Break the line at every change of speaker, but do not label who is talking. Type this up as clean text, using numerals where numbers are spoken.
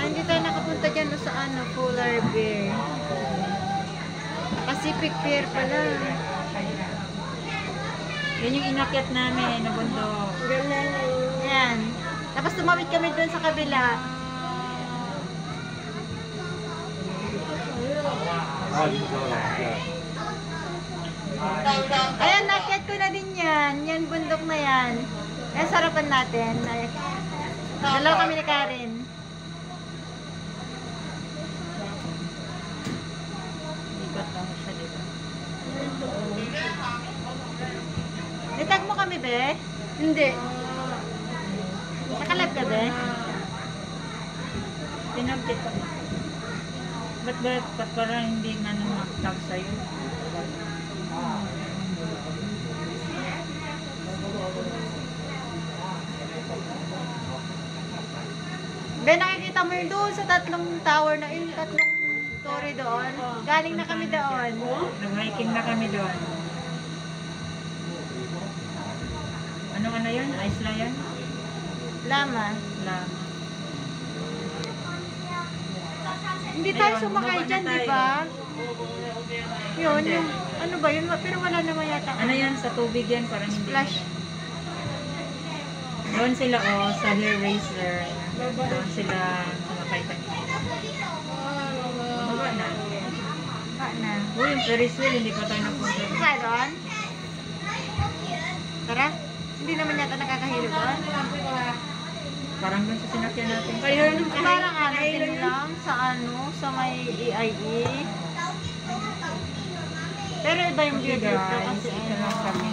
Hindi tayo nakapunta dyan sa ano, Polar Bear. Pacific Pier pala.
Yan yung inakyat namin na bundok.
Yan. Tapos tumawid kami doon sa kabila. Ayan, nakyat ko na din yan. Yan, bundok na yan. Ayan, sarapan natin. Dalawa kami ni Karen.
Ikot lang siya dito.
Itag mo kami, be? Hindi. Nakalab ka, be?
Tinagtit ko. Ba't parang hindi nga nang makitag sa'yo?
Be, nakikita mo yun doon sa tatlong tower na yun, tatlong story doon. Galing na kami doon.
Nag-hiking na kami doon. Anong ano yun? Isla yan?
Lama.
Lama.
Hindi tayo sumakay dyan, di ba? Yun, yung, ano ba yun? Pero wala naman yata.
Ano yan? Sa tubig yan? Parang hindi.
Splash.
Doon sila, oh, sa hair racer. Doon sila sumakay kanina. Baba na.
Baka na.
Uy, yung Ferris wheel, hindi pa tayo napunta.
Saka doon? Tara. Hindi naman yata nakakahilo doon.
Parang doon sa sinakyan natin.
Parang ano din lang sa ano, sa may EIE. Pero iba yung view dito kasi
Ito lang kami.